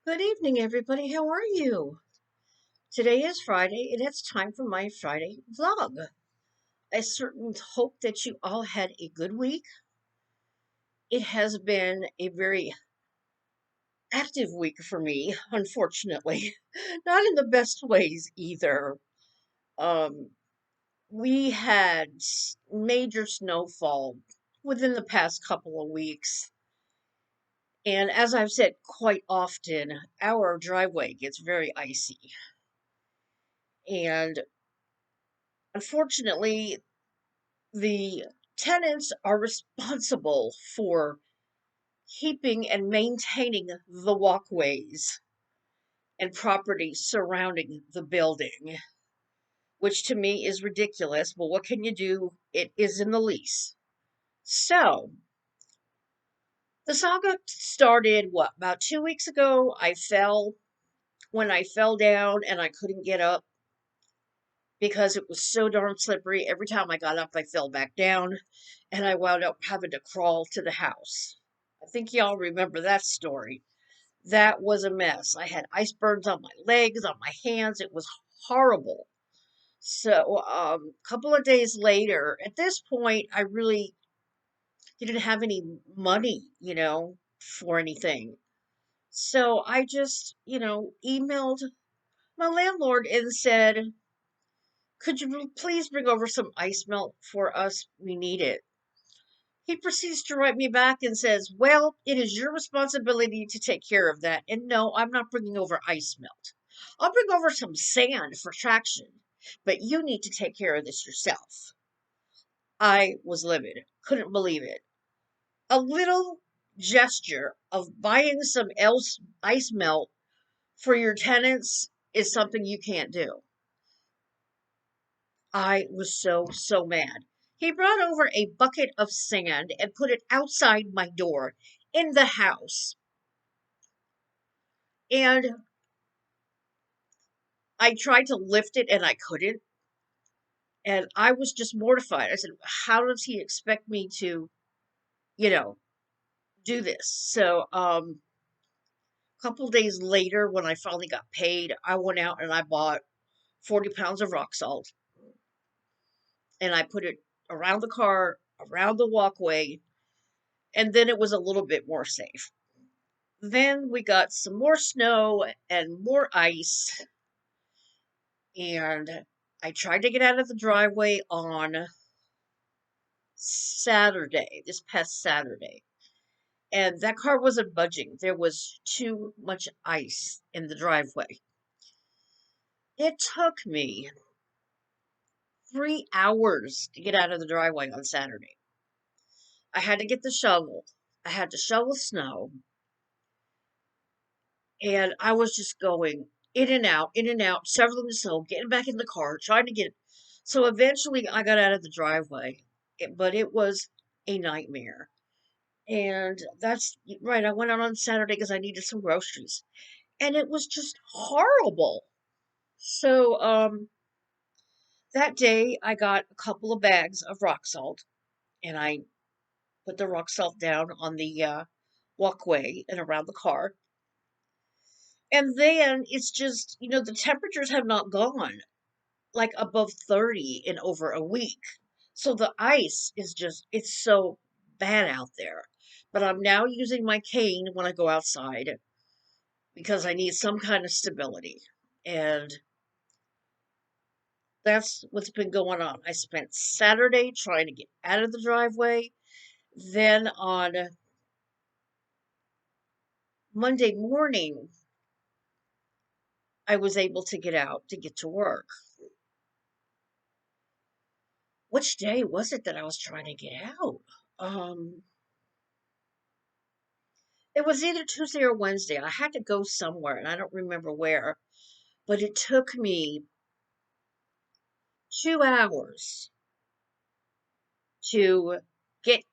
Good evening, everybody. How are you? Today is Friday, and it's time for my Friday vlog. I certainly hope that you all had a good week. It has been a very active week for me, unfortunately. Not in the best ways either. Um, we had major snowfall within the past couple of weeks. And as I've said quite often, our driveway gets very icy. And unfortunately, the tenants are responsible for keeping and maintaining the walkways and property surrounding the building, which to me is ridiculous. But what can you do? It is in the lease. So the saga started about 2 weeks ago. I fell when I fell down and I couldn't get up because it was so darn slippery. Every time I got up, I fell back down and I wound up having to crawl to the house. I think y'all remember that story. That was a mess. I had ice burns on my legs, on my hands. It was horrible. So, a couple of days later, at this point, I really didn't have any money, for anything. So I just, emailed my landlord and said, could you please bring over some ice melt for us? We need it. He proceeds to write me back and says, well, it is your responsibility to take care of that. And no, I'm not bringing over ice melt. I'll bring over some sand for traction, but you need to take care of this yourself. I was livid. Couldn't believe it. A little gesture of buying some else ice melt for your tenants is something you can't do. I was so mad. He brought over a bucket of sand and put it outside my door in the house. And I tried to lift it and I couldn't. And I was just mortified. I said, how does he expect me to, you know, do this? So, a couple days later, when I finally got paid, I went out and I bought 40 pounds of rock salt and I put it around the car, around the walkway, and then it was a little bit more safe. Then we got some more snow and more ice, and I tried to get out of the driveway on Saturday, this past Saturday, and that car wasn't budging. There was too much ice in the driveway. It took me 3 hours to get out of the driveway on Saturday. I had to get the shovel. I had to shovel snow, and I was just going in and out, shoveling the snow, getting back in the car, trying to get. So eventually, I got out of the driveway, but it was a nightmare. And that's right. I went out on Saturday because I needed some groceries, and it was just horrible. So, that day I got a couple of bags of rock salt, and I put the rock salt down on the walkway and around the car. And then it's just, the temperatures have not gone like above 30 in over a week. So the ice is just, it's so bad out there. But I'm now using my cane when I go outside because I need some kind of stability. And that's what's been going on. I spent Saturday trying to get out of the driveway. Then on Monday morning, I was able to get out to get to work. Which day was it that I was trying to get out? Um, it was either Tuesday or Wednesday. I had to go somewhere and I don't remember where, but it took me 2 hours to get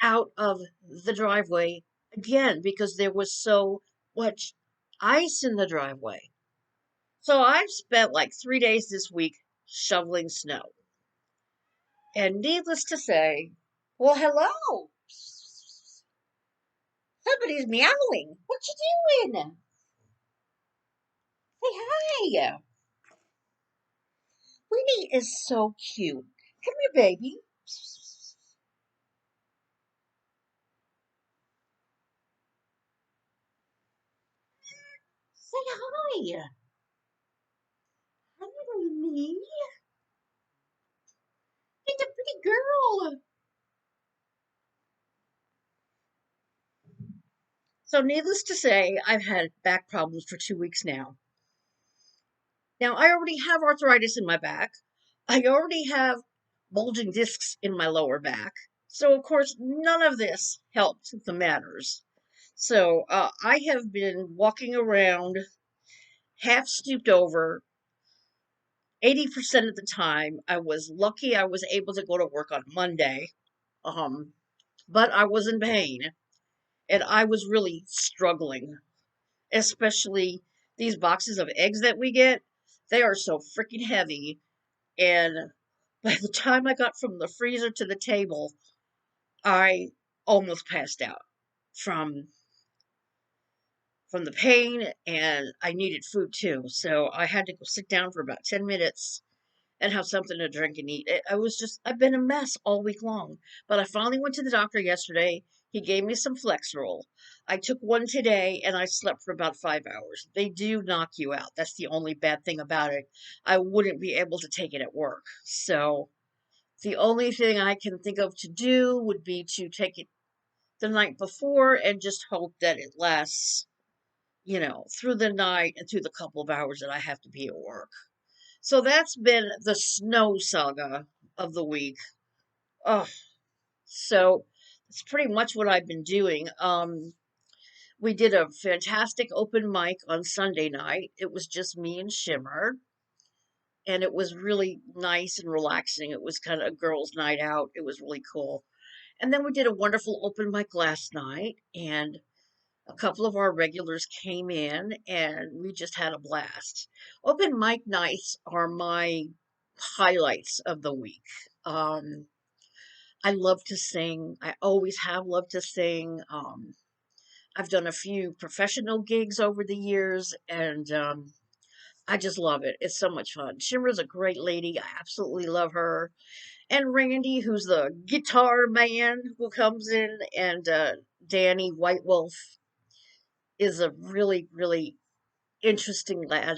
out of the driveway again because there was so much ice in the driveway. So I've spent like 3 days this week shoveling snow. And needless to say, well, hello. Somebody's meowing. What you doing? Say hi. Winnie is so cute. Come here, baby. Say hi. Hi, Winnie. It's a pretty girl. So, needless to say, I've had back problems for 2 weeks now. Now, I already have arthritis in my back. I already have bulging discs in my lower back. So, of course, none of this helped the matters. So, I have been walking around half stooped over 80% of the time. I was lucky I was able to go to work on Monday, um, but I was in pain and I was really struggling, especially these boxes of eggs that we get. They are so freaking heavy. And by the time I got from the freezer to the table, I almost passed out from from the pain, and I needed food too. So I had to go sit down for about 10 minutes and have something to drink and eat. I've been a mess all week long. But I finally went to the doctor yesterday. He gave me some Flexerol. I took one today and I slept for about 5 hours. They do knock you out. That's the only bad thing about it. I wouldn't be able to take it at work. So the only thing I can think of to do would be to take it the night before and just hope that it lasts, through the night and through the couple of hours that I have to be at work. So that's been the snow saga of the week. Oh, so it's pretty much what I've been doing. We did a fantastic open mic on Sunday night. It was just me and Shimmer, and it was really nice and relaxing. It was kind of a girls' night out. It was really cool. And then we did a wonderful open mic last night, and a couple of our regulars came in, and we just had a blast. Open mic nights are my highlights of the week. Um, I love to sing. I always have loved to sing. I've done a few professional gigs over the years, and I just love it. It's so much fun. Shimmer's a great lady. I absolutely love her. And Randy, who's the guitar man who comes in, and Danny White Wolf is a really, really interesting lad.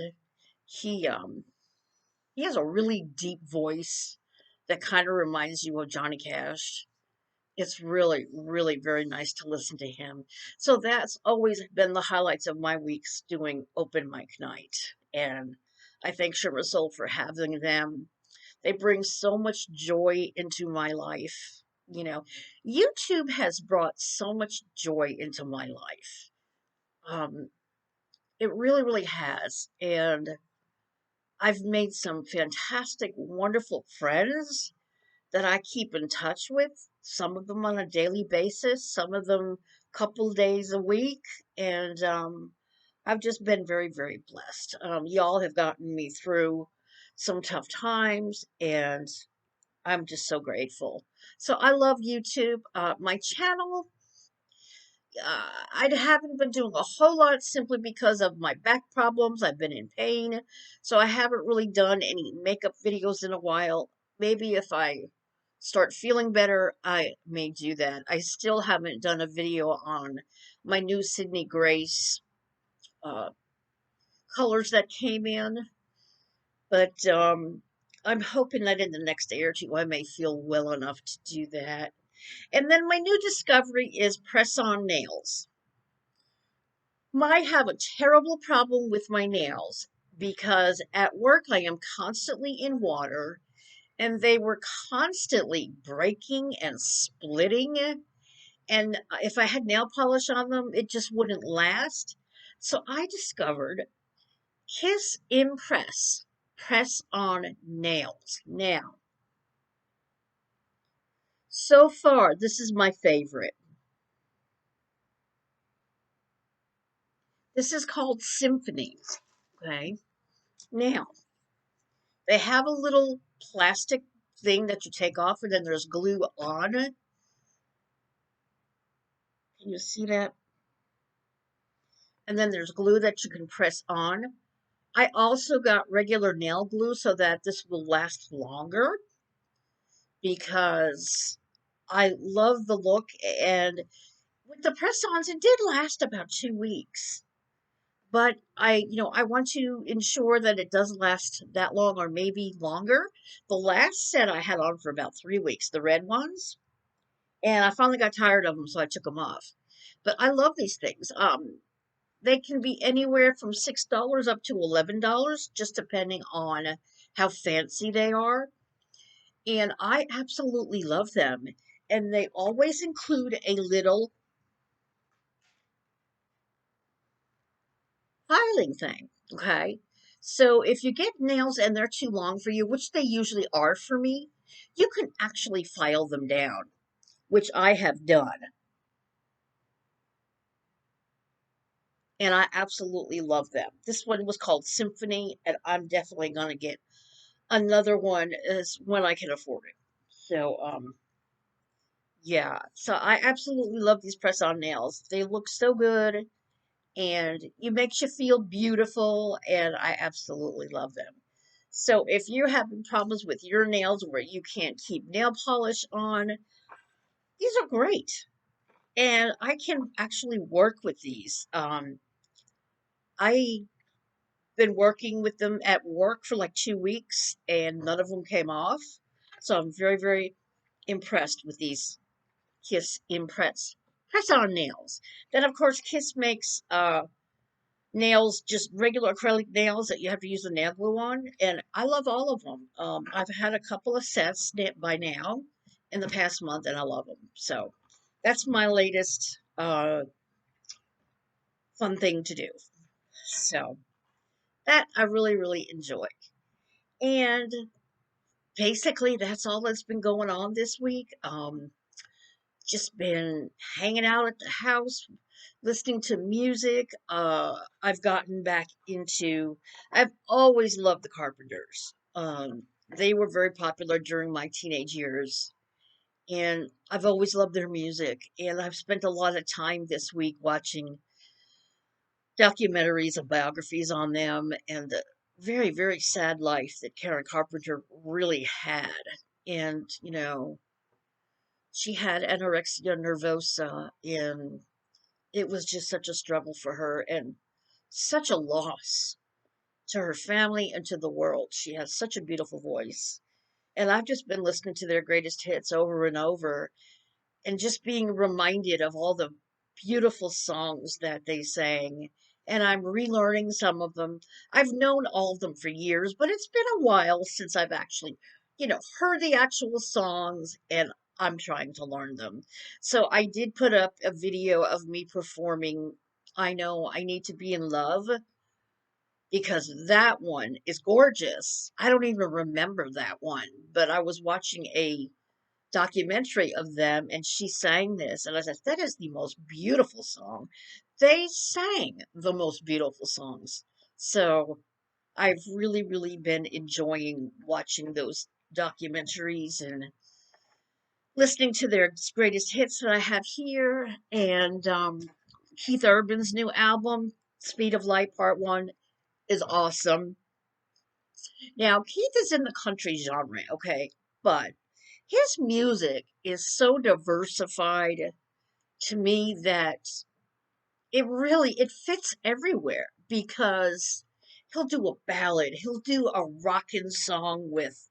He has a really deep voice that kind of reminds you of Johnny Cash. It's really, really very nice to listen to him. So that's always been the highlights of my weeks doing open mic night. And I thank Shimmersoul for having them. They bring so much joy into my life. You know, YouTube has brought so much joy into my life. Um, it really, really has. And I've made some fantastic, wonderful friends that I keep in touch with, some of them on a daily basis, some of them couple days a week, and I've just been very, very blessed. Y'all have gotten me through some tough times, and I'm just so grateful. So I love YouTube. My channel, I haven't been doing a whole lot simply because of my back problems. I've been in pain, so I haven't really done any makeup videos in a while. Maybe if I start feeling better, I may do that. I still haven't done a video on my new Sydney Grace uh, colors that came in, but I'm hoping that in the next day or two I may feel well enough to do that. And then my new discovery is press on nails. I have a terrible problem with my nails because at work I am constantly in water and they were constantly breaking and splitting. And if I had nail polish on them, it just wouldn't last. So I discovered Kiss Impress press on nails. Now, so far, this is my favorite. This is called Symphony. Okay. Now, they have a little plastic thing that you take off, and then there's glue on it. Can you see that? and then there's glue that you can press on. I also got regular nail glue so that this will last longer because I love the look. And with the press-ons, it did last about 2 weeks. But I want to ensure that it does last that long or maybe longer. The last set I had on for about 3 weeks, the red ones, and I finally got tired of them, so I took them off. But I love these things. They can be anywhere from $6 up to $11, just depending on how fancy they are. And I absolutely love them. And they always include a little filing thing. Okay. So if you get nails and they're too long for you, which they usually are for me, you can actually file them down, which I have done. And I absolutely love them. This one was called Symphony, and I'm definitely going to get another one is when I can afford it. So, yeah. So I absolutely love these press-on nails. They look so good and it makes you feel beautiful, and I absolutely love them. So if you're having problems with your nails where you can't keep nail polish on, these are great. And I can actually work with these. I've been working with them at work for like 2 weeks and none of them came off. So I'm very, very impressed with these Kiss Impress press-on nails. Then of course Kiss makes nails, just regular acrylic nails that you have to use the nail glue on, and I love all of them. I've had a couple of sets by now in the past month, and I love them. So that's my latest fun thing to do. So that I really, really enjoy. And basically, that's all that's been going on this week. Just been hanging out at the house, listening to music. I've gotten back into, I've always loved the Carpenters. They were very popular during my teenage years, and I've always loved their music. And I've spent a lot of time this week watching documentaries and biographies on them and the very, very sad life that Karen Carpenter really had. And, she had anorexia nervosa, and it was just such a struggle for her and such a loss to her family and to the world. She has such a beautiful voice. And I've just been listening to their greatest hits over and over and just being reminded of all the beautiful songs that they sang. And I'm relearning some of them. I've known all of them for years, but it's been a while since I've actually, heard the actual songs, and I'm trying to learn them. So I did put up a video of me performing I Know I Need to Be in Love because that one is gorgeous. I don't even remember that one, but I was watching a documentary of them and she sang this and I said, that is the most beautiful song. They sang the most beautiful songs. So I've really, really been enjoying watching those documentaries and listening to their greatest hits that I have here. And Keith Urban's new album, Speed of Light Part 1, is awesome. Now, Keith is in the country genre, okay, but his music is so diversified to me that it fits everywhere because he'll do a ballad, he'll do a rockin' song with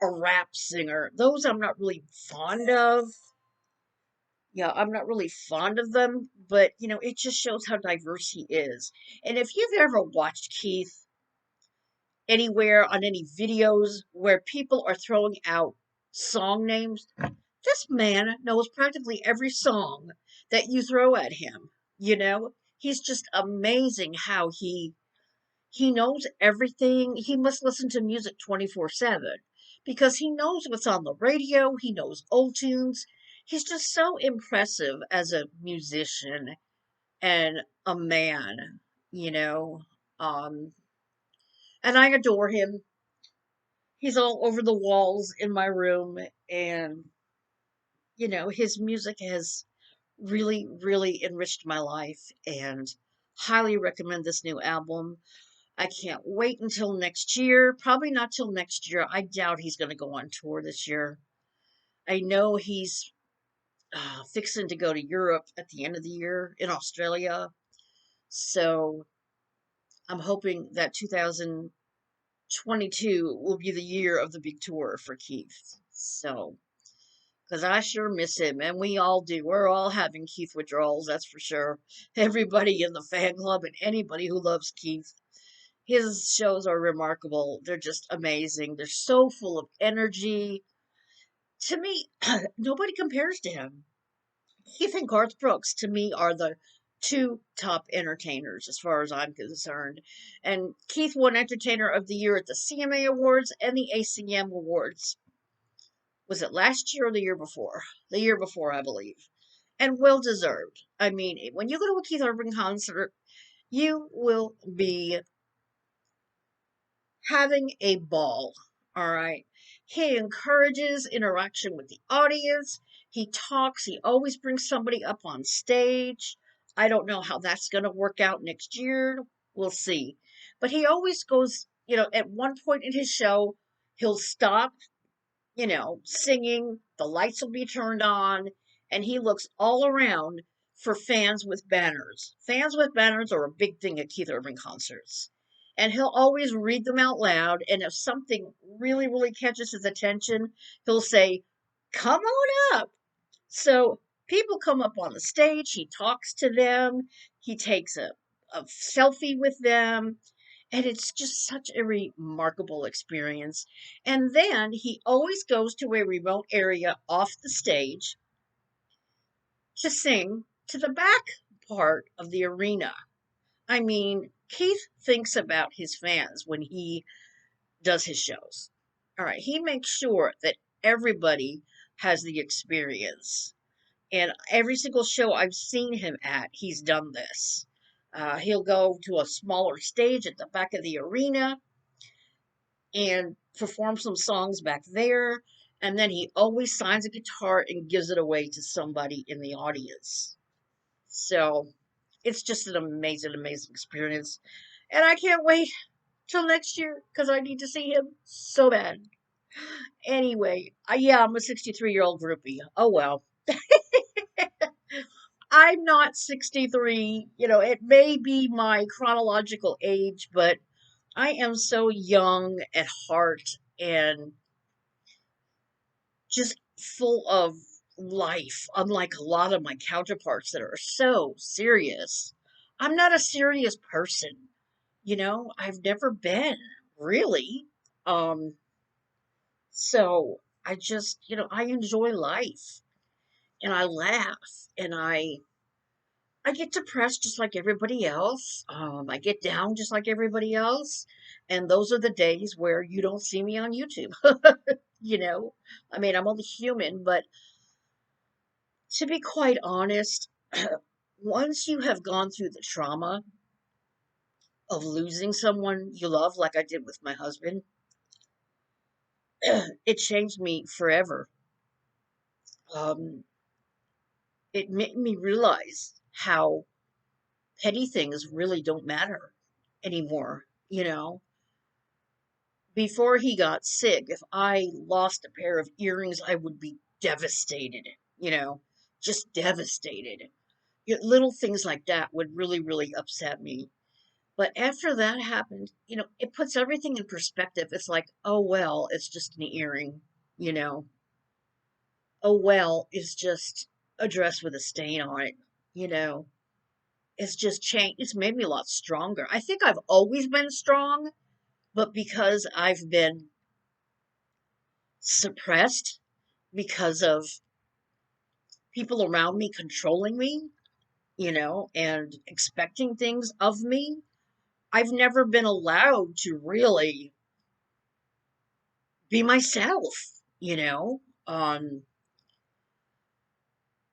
a rap singer. Those I'm not really fond of. Yeah, I'm not really fond of them, but it just shows how diverse he is. And if you've ever watched Keith anywhere on any videos where people are throwing out song names, this man knows practically every song that you throw at him. He's just amazing how he knows everything. He must listen to music 24/7 because he knows what's on the radio, he knows old tunes. He's just so impressive as a musician and a man, you know. Um and I adore him. He's all over the walls in my room, and his music has really, really enriched my life, and Highly recommend this new album. I can't wait until next year. Probably not till next year. I doubt he's going to go on tour this year. I know he's fixing to go to Europe at the end of the year in Australia. So I'm hoping that 2022 will be the year of the big tour for Keith. So, because I sure miss him, and we all do. We're all having Keith withdrawals, that's for sure. Everybody in the fan club and anybody who loves Keith. His shows are remarkable. They're just amazing. They're so full of energy. To me, nobody compares to him. Keith and Garth Brooks, to me, are the two top entertainers as far as I'm concerned. And Keith won Entertainer of the Year at the CMA Awards and the ACM Awards. Was it last year or the year before? The year before, I believe. And well deserved. I mean, when you go to a Keith Urban concert, you will be having a ball. All right. He encourages interaction with the audience. He talks. He always brings somebody up on stage. I don't know how that's going to work out next year. We'll see. But he always goes, at one point in his show, he'll stop, singing. The lights will be turned on, and he looks all around for fans with banners. Fans with banners are a big thing at Keith Urban concerts. And he'll always read them out loud. And if something really, really catches his attention, he'll say, "Come on up." So people come up on the stage, he talks to them, he takes a selfie with them, and it's just such a remarkable experience. And then he always goes to a remote area off the stage to sing to the back part of the arena. I mean, Keith thinks about his fans when he does his shows. All right, he makes sure that everybody has the experience. And every single show I've seen him at, he's done this. He'll go to a smaller stage at the back of the arena and perform some songs back there. And then he always signs a guitar and gives it away to somebody in the audience. So it's just an amazing, amazing experience. And I can't wait till next year because I need to see him so bad. Anyway, yeah, I'm a 63-year-old groupie. Oh well. I'm not 63. It may be my chronological age, but I am so young at heart and just full of life, unlike a lot of my counterparts that are so serious. I'm not a serious person. I've never been really. Um, so I just, I enjoy life and I laugh and I get depressed just like everybody else. I get down just like everybody else. And those are the days where you don't see me on YouTube. you know, I mean, I'm only human, but to be quite honest, once you have gone through the trauma of losing someone you love, like I did with my husband, it changed me forever. Um, it made me realize how petty things really don't matter anymore. Before he got sick, if I lost a pair of earrings, I would be devastated, you know, just devastated. Little things like that would really, really upset me. But after that happened, it puts everything in perspective. It's like, oh, well, it's just an earring, you know. Oh, well, it's just a dress with a stain on it, you know. It's just changed. It's made me a lot stronger. I think I've always been strong, but because I've been suppressed because of people around me controlling me, and expecting things of me. I've never been allowed to really be myself, you know.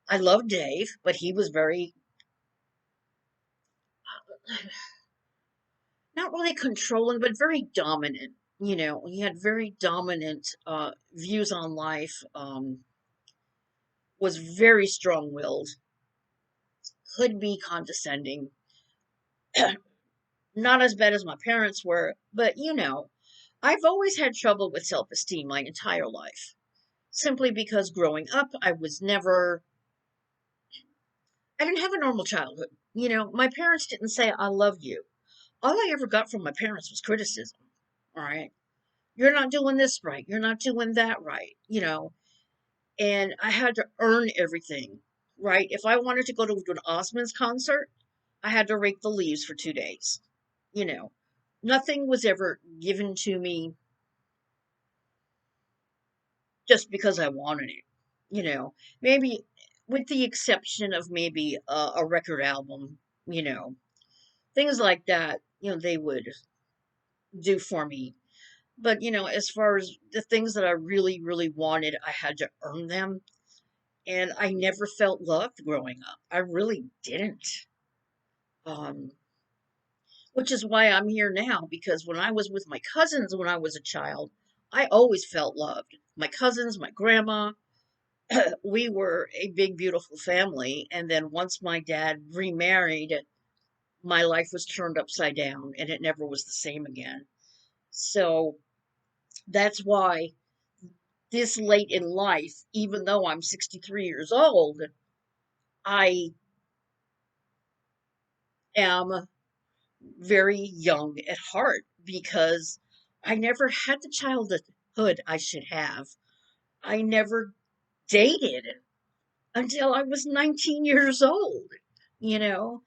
I love Dave, but he was very, not really controlling, but very dominant. He had very dominant views on life, was very strong willed, could be condescending. Not as bad as my parents were, but I've always had trouble with self esteem my entire life. Simply because growing up, I didn't have a normal childhood. My parents didn't say, I love you. All I ever got from my parents was criticism. All right. You're not doing this right. You're not doing that right. And I had to earn everything, right? If I wanted to go to an Osmonds concert, I had to rake the leaves for 2 days. You know, Nothing was ever given to me just because I wanted it. Maybe with the exception of maybe a record album, you know, things like that, they would do for me. But, as far as the things that I really, really wanted, I had to earn them. And I never felt loved growing up. I really didn't. Um, which is why I'm here now, because when I was with my cousins when I was a child, I always felt loved. My cousins, my grandma, we were a big, beautiful family. And then once my dad remarried, my life was turned upside down and it never was the same again. So that's why this late in life, even though I'm 63 years old, I am very young at heart because I never had the childhood I should have. I never dated until I was 19 years old, you know?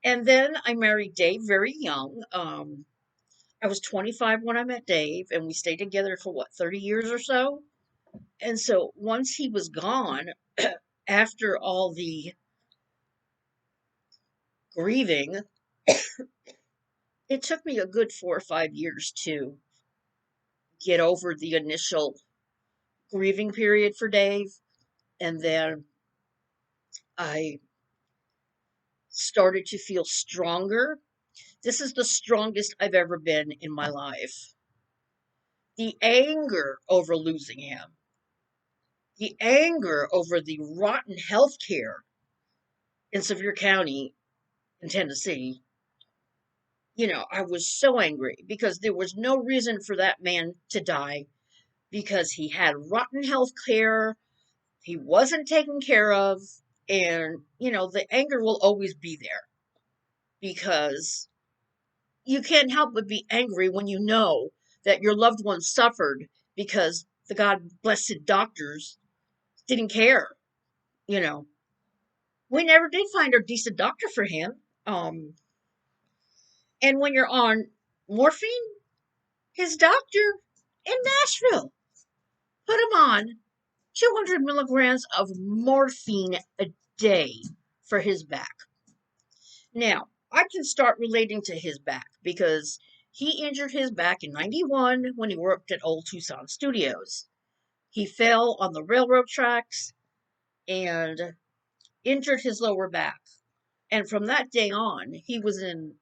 And then I married Dave very young. I was 25 when I met Dave, and we stayed together for what, 30 years or so? And so once he was gone, after all the grieving, it took me a good 4 or 5 years to get over the initial grieving period for Dave. And then I started to feel stronger. This is the strongest I've ever been in my life. The anger over losing him, the anger over the rotten health care in Sevier County in Tennessee. I was so angry because there was no reason for that man to die because he had rotten health care, he wasn't taken care of, and, the anger will always be there because you can't help but be angry when you know that your loved one suffered because the God blessed doctors didn't care. You know, we never did find a decent doctor for him. And when you're on morphine, his doctor in Nashville put him on 200 milligrams of morphine a day for his back. Now, I can start relating to his back because he injured his back in 91 when he worked at Old Tucson Studios. He fell on the railroad tracks and injured his lower back. And from that day on, he was in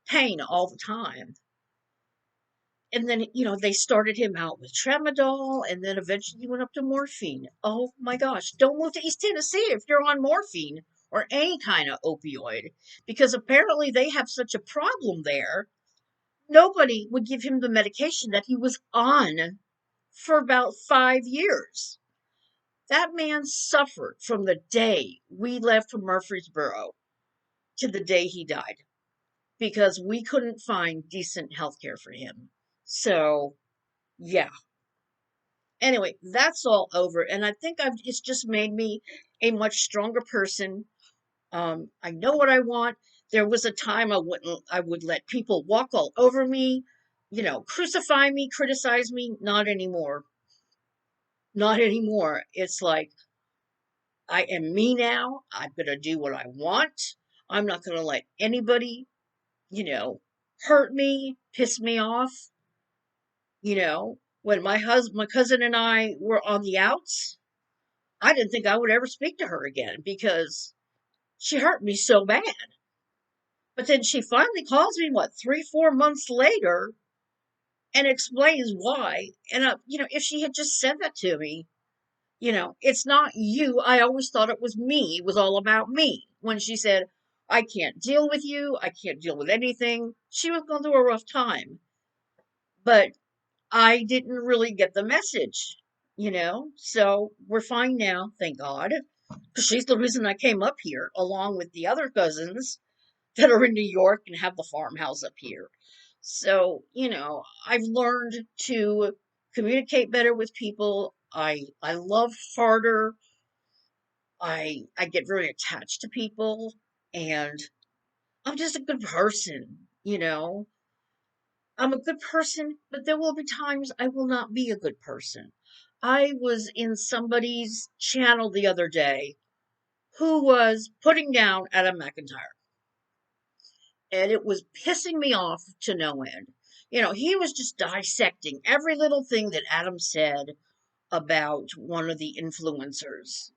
pain all the time. And then, they started him out with tramadol and then eventually he went up to morphine. Oh my gosh, don't move to East Tennessee if you're on morphine or any kind of opioid because apparently they have such a problem there. Nobody would give him the medication that he was on for about 5 years. That man suffered from the day we left from Murfreesboro to the day he died because we couldn't find decent health care for him. So, yeah. Anyway, that's all over. And I think it's just made me a much stronger person. I know what I want. There was a time I would let people walk all over me, crucify me, criticize me. Not anymore. Not anymore. It's like, I am me now. I'm going to do what I want. I'm not going to let anybody, you know, hurt me, piss me off. When my cousin and I were on the outs, I didn't think I would ever speak to her again because she hurt me so bad. But then she finally calls me, what, 3, 4 months later and explains why. And, if she had just said that to me, it's not you. I always thought it was me. It was all about me. When she said, I can't deal with you. I can't deal with anything. She was going through a rough time, but I didn't really get the message. So we're fine now, thank God. Because she's the reason I came up here, along with the other cousins that are in New York and have the farmhouse up here. So, I've learned to communicate better with people. I love harder. I get very attached to people, and I'm just a good person. I'm a good person, but there will be times I will not be a good person. I was in somebody's channel the other day who was putting down Adam McIntyre, and it was pissing me off to no end. He was just dissecting every little thing that Adam said about one of the influencers.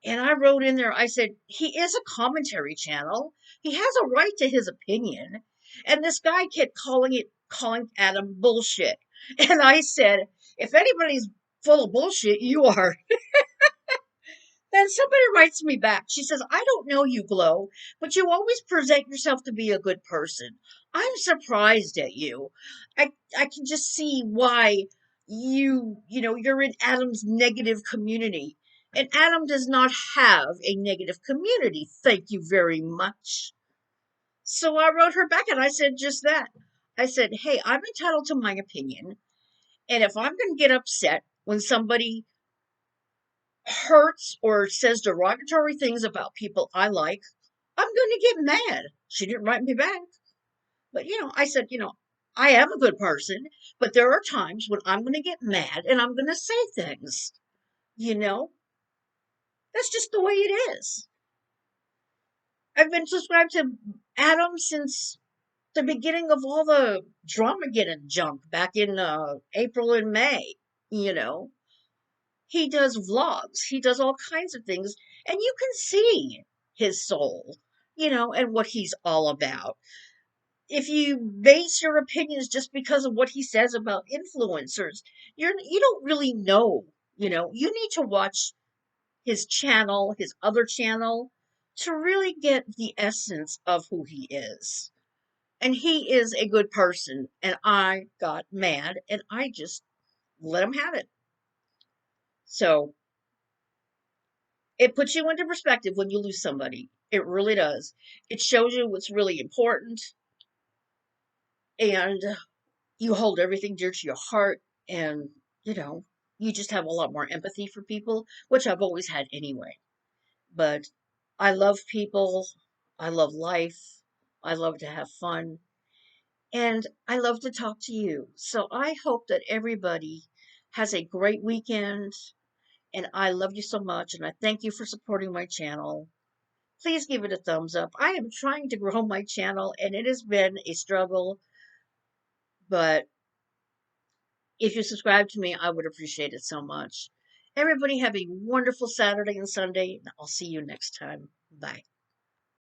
And I wrote in there, I said, he is a commentary channel. He has a right to his opinion. And this guy kept calling Adam bullshit. And I said, if anybody's full of bullshit, you are. Then somebody writes me back. She says, I don't know you, Glow, but you always present yourself to be a good person. I'm surprised at you. I can just see why you're in Adam's negative community. And Adam does not have a negative community. Thank you very much. So I wrote her back and I said just that. I said, hey, I'm entitled to my opinion. And if I'm going to get upset when somebody hurts or says derogatory things about people I like, I'm going to get mad. She didn't write me back. But, I said, I am a good person, but there are times when I'm going to get mad and I'm going to say things. You know, that's just the way it is. I've been subscribed to Adam since the beginning of all the Dramageddon junk back in April and May. You know, he does vlogs, he does all kinds of things, and you can see his soul, and what he's all about. If you base your opinions just because of what he says about influencers, you don't really know. You need to watch his channel, his other channel, to really get the essence of who he is. And he is a good person, and I got mad and I just let him have it. So it puts you into perspective when you lose somebody. It really does. It shows you what's really important, and you hold everything dear to your heart, and you know, you just have a lot more empathy for people, which I've always had anyway. But I love people, I love life, I love to have fun, and I love to talk to you. So I hope that everybody has a great weekend, and I love you so much, and I thank you for supporting my channel. Please give it a thumbs up. I am trying to grow my channel and it has been a struggle, but if you subscribe to me, I would appreciate it so much. Everybody have a wonderful Saturday and Sunday, and I'll see you next time. Bye.